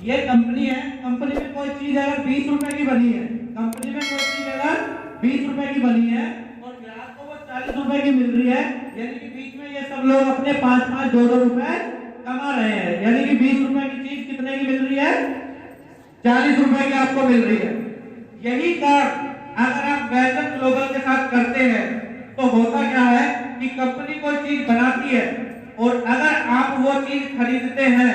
ये कंपनी है, कंपनी में कोई चीज अगर 20 रुपए की बनी है, कंपनी में कोई चीज अगर 20 रुपए की बनी है और ग्राहक को वो 40 रुपए की मिल रही है, यानी कि बीच में ये सब लोग अपने 5-5 2-2 रुपए कमा रहे हैं, यानी कि 20 रुपए की चीज कितने की मिल रही है, 40 रुपए की आपको मिल रही है। यही कार्य अगर आप वैल्यूज ग्लोबल के साथ करते हैं तो होता क्या है कि कंपनी कोई चीज बनाती है और अगर आप वो चीज खरीदते हैं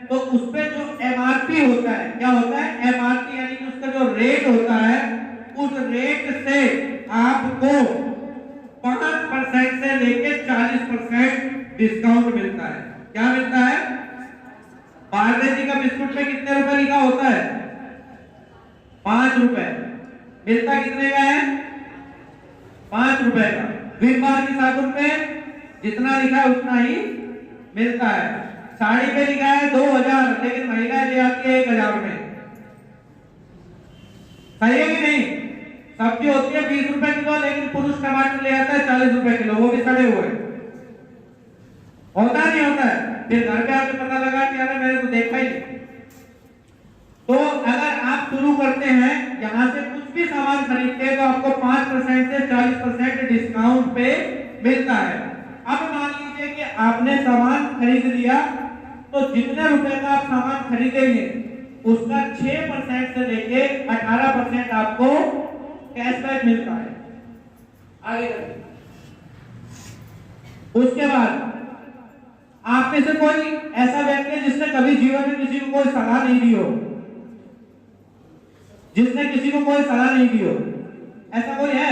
तो उस पे जो एमआरपी होता है, क्या होता है एमआरपी, यानी कि उसका जो रेट होता है, उस रेट से आपको 5% से लेके 40% डिस्काउंट मिलता है। क्या मिलता है? पार्ले जी का बिस्कुट पे कितने रुपए लिखा होता है? 5 रुपए। मिलता कितने का है? 5 रुपए का। विम बार की साबुन पे जितना लिखा है उतना ही मिलता है। साड़ी पे लिखा है 2000, लेकिन महिला ले आती है 1000 में। सही है कि नहीं? सब्जी होती है 20 रुपए किलो, लेकिन पुरुष टमाटर ले आता है 40 रुपए किलो, वो भी सड़े हुए। होता नहीं होता है? फिर घर पे आके पता लगा कि अरे मैंने तो देखा ही नहीं। तो अगर आप शुरू करते हैं यहाँ से कुछ भी सामान खरीदते हैं तो आपको 5% से 40% डिस्काउंट पे मिलता है। अब मान लीजिए कि आपने सामान खरीद लिया, तो जितने रुपए का आप सामान खरीदेंगे उसका 6% से लेके 18% आपको कैशबैक मिलता है। आगे उसके बाद आप में से कोई ऐसा व्यक्ति है जिसने कभी जीवन में किसी को कोई सलाह नहीं दी हो, जिसने किसी को कोई सलाह नहीं दी हो? ऐसा कोई है?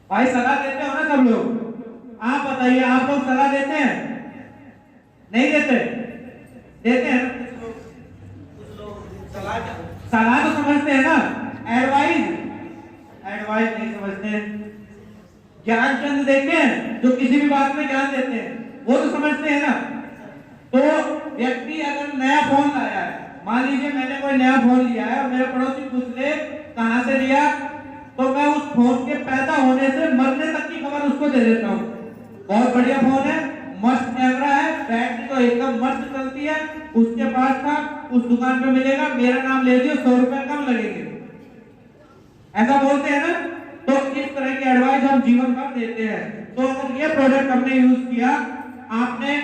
भाई सलाह देते हो ना सब लोग? आप बताइए, आप लोग सलाह देते हैं? नहीं देते? देते हैं? सलाह तो समझते हैं ना, एडवाइस नहीं समझते। ज्ञानचंद देते हैं जो किसी भी बात में ज्ञान देते हैं, वो तो समझते हैं ना। तो व्यक्ति अगर नया फोन लाया है, मान लीजिए मैंने कोई नया फोन लिया है और मेरे पड़ोसी पूछ ले कहां से लिया, तो मैं उस फोन के पैदा होने से मरने तक की खबर उसको दे देता हूँ। बहुत बढ़िया फोन है, मस्त कैमरा है, बैटरी तो एकदम मस्त चलती है, उसके पास था, उस दुकान पे मिलेगा, मेरा नाम ले दियो, 100 रुपए कम लगेंगे। ऐसा बोलते हैं ना। तो इस तरह की एडवाइस हम जीवन भर देते हैं। तो अगर ये प्रोडक्ट हमने यूज किया, आपने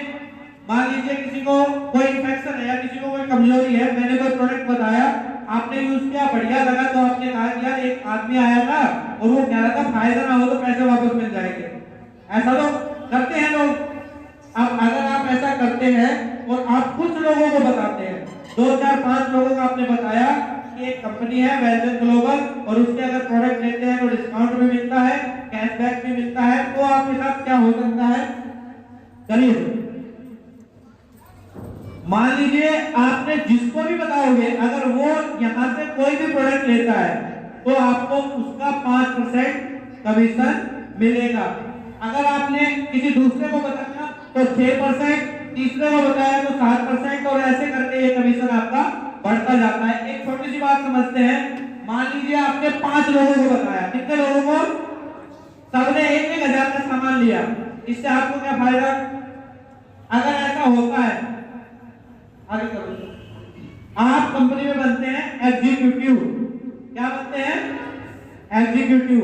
मान लीजिए किसी को कोई इंफेक्शन है या किसी को कोई कमजोरी है, मैंने कोई प्रोडक्ट बताया, आपने यूज किया, बढ़िया लगा, तो आपने कहा कि यार एक आदमी आया था और वो कह रहा था फायदा ना हो तो पैसे वापस मिल जाएंगे। ऐसा तो करते हैं लोग। अब अगर आप ऐसा करते हैं और आप कुछ लोगों को बताते हैं, 2 4 5 लोगों को आपने बताया कि एक कंपनी है वेलनेस ग्लोबल और उसके अगर प्रोडक्ट लेते हैं तो डिस्काउंट भी मिलता है, कैशबैक भी मिलता है, तो आपके साथ क्या हो सकता है? चलिए मान लीजिए आपने जिसको भी बताओगे, अगर वो यहां से कोई भी प्रोडक्ट लेता है तो आपको उसका 5% कमीशन मिलेगा। अगर आपने किसी दूसरे को बताया तो 6%, तीसरे को बताया तो 7%, और ऐसे करके ये कमीशन आपका बढ़ता जाता है। एक छोटी सी बात समझते हैं, मान लीजिए आपने 5 लोगों को बताया, कितने लोगों को? सबने 1-1 हजार का सामान लिया, इससे आपको क्या फायदा? अगर ऐसा होता है, आगे करो, आप कंपनी में बनते हैं एग्जीक्यूटिव। क्या बनते हैं? एग्जीक्यूटिव।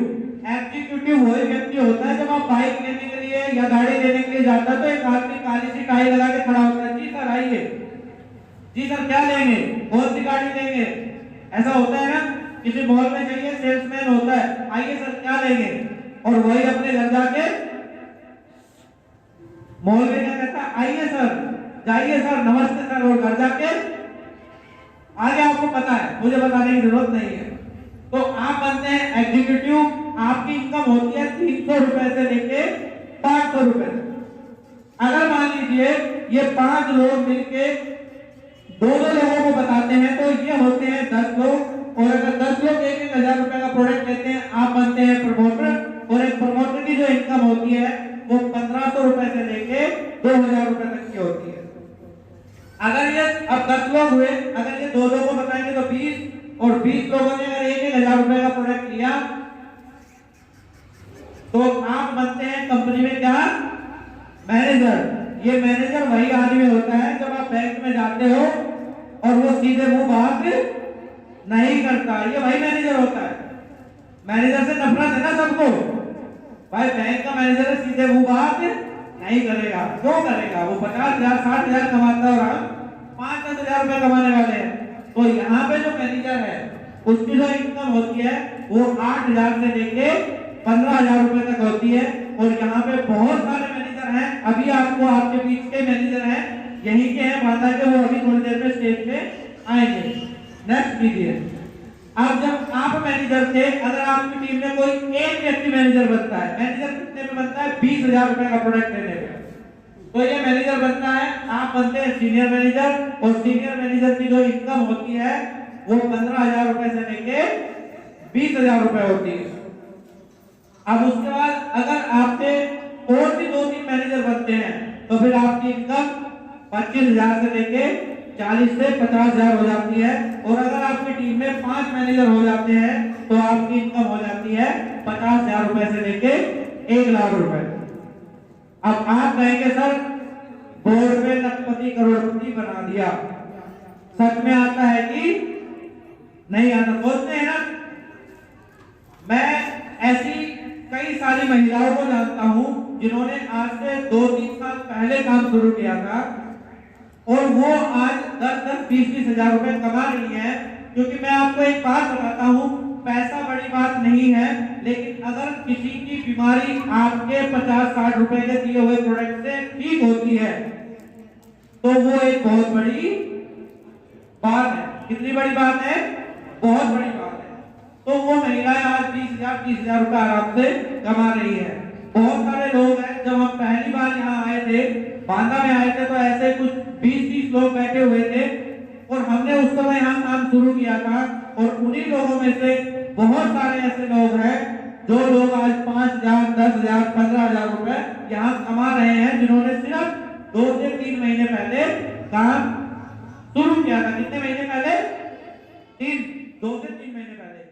एग्जीक्यूटिव वही व्यक्ति होता है जब आप बाइक लेने के लिए या गाड़ी लेने के लिए जाता है तो एक आदमी काली सी टाई लगा के खड़ा होता है, जी सर आइए, जी सर क्या लेंगे, कौन सी गाड़ी लेंगे, ऐसा होता है ना। किसी मॉल में जाइए, सेल्समैन होता है, आइए सर क्या लेंगे, और वही अपने घर जाके मॉल में क्या कहता है, आइए सर, जाइए सर, नमस्ते सर, और घर जाके आगे आपको पता है, मुझे बताने की जरूरत नहीं है। तो आप बनते हैं एग्जीक्यूटिव, आपकी इनकम होती है 300 रुपए से लेके 500 रुपए। अगर मान लीजिए ये 5 लोग मिलके 2-2 लोगों को बताते हैं तो ये होते हैं 10 लोग, और अगर 10 लोग 1-1 हजार रुपए का प्रोडक्ट लेते हैं, आप बनते हैं प्रमोटर, और एक प्रमोटर की जो इनकम होती है वो 1500 रुपए से लेके 2000 रुपए तक की होती है। अगर ये अब 10 लोग हुए, अगर ये 2 लोगों को बताएंगे तो 20, और 20 लोगों ने अगर 1-1 हजार रुपए का प्रोडक्ट लिया तो आप बनते हैं कंपनी में क्या? मैनेजर। ये मैनेजर वही आदमी होता है जब आप बैंक में जाते हो और वो सीधे मुंह बात नहीं करता, ये वही मैनेजर होता है। मैनेजर से नफरत है ना सबको, भाई बैंक का मैनेजर सीधे मुंह बात नहीं करेगा। क्यों करेगा? वो 50,000 60,000 कमाता है और हम 5-10 हजार रुपए कमाने वाले हैं। तो यहाँ पे जो मैनेजर है उसकी जो इनकम होती है वो 8,000 से लेके 15,000 रुपए तक होती है। और यहाँ पे बहुत सारे मैनेजर हैं, अभी आपको आपके बीच के मैनेजर हैं, यहीं के हैं माता के, वो अभी थोड़ी देर में स्टेज पे आएंगे। नेक्स्ट कीजिए। अब जब आप मैनेजर थे, अगर आपकी टीम में कोई एक व्यक्ति मैनेजर बनता है, मैनेजर कितने में बनता है? 20,000 रुपए का प्रोडक्ट देने में, तो ये मैनेजर बनता है। आप बनते हैं सीनियर मैनेजर, और सीनियर मैनेजर की जो इनकम होती है वो 15,000 रुपए से लेके 20,000 रुपए होती है। अब उसके बाद अगर आपसे और भी 2-3 मैनेजर बनते हैं तो फिर आपकी इनकम 25,000 से लेके 40 से 50,000 हो जाती है। और अगर आपकी टीम में 5 मैनेजर हो जाते हैं तो आपकी इनकम हो जाती है 50,000 रुपए से लेके 1,00,000 रुपए। अब आप कहेंगे सर बोर्ड में लखपति करोड़पति बना दिया, सच में आता है कि नहीं आता? बोलते हैं ना। मैं ऐसी कई सारी महिलाओं को जानता हूं जिन्होंने आज से 2-3 साल पहले काम शुरू किया था और वो आज 10-10, 20-20 हजार रुपए कमा रही है। क्योंकि मैं आपको एक बात बताता हूं, पैसा बड़ी बात नहीं है, लेकिन अगर किसी की बीमारी आपके 50-60 रुपए के दिए हुए प्रोडक्ट से ठीक होती है तो वो एक बहुत बड़ी बात है। कितनी बड़ी बात है? बहुत बड़ी बात है। तो वो महिलाएं आज 20,000, 30,000 रुपए आराम से कमा रही है। बहुत सारे लोग हैं, जब हम पहली बार यहाँ आए थे, बांदा में आए थे, तो ऐसे कुछ 20-30 लोग बैठे हुए थे और हमने उस समय यहाँ काम शुरू किया था। और उन्हीं लोगों में से बहुत सारे ऐसे लोग हैं जो लोग आज 5,000, 10,000, 15,000 रुपए यहाँ कमा रहे हैं, जिन्होंने सिर्फ 2 से 3 महीने पहले काम शुरू किया था। कितने महीने पहले? 2 से 3 महीने पहले।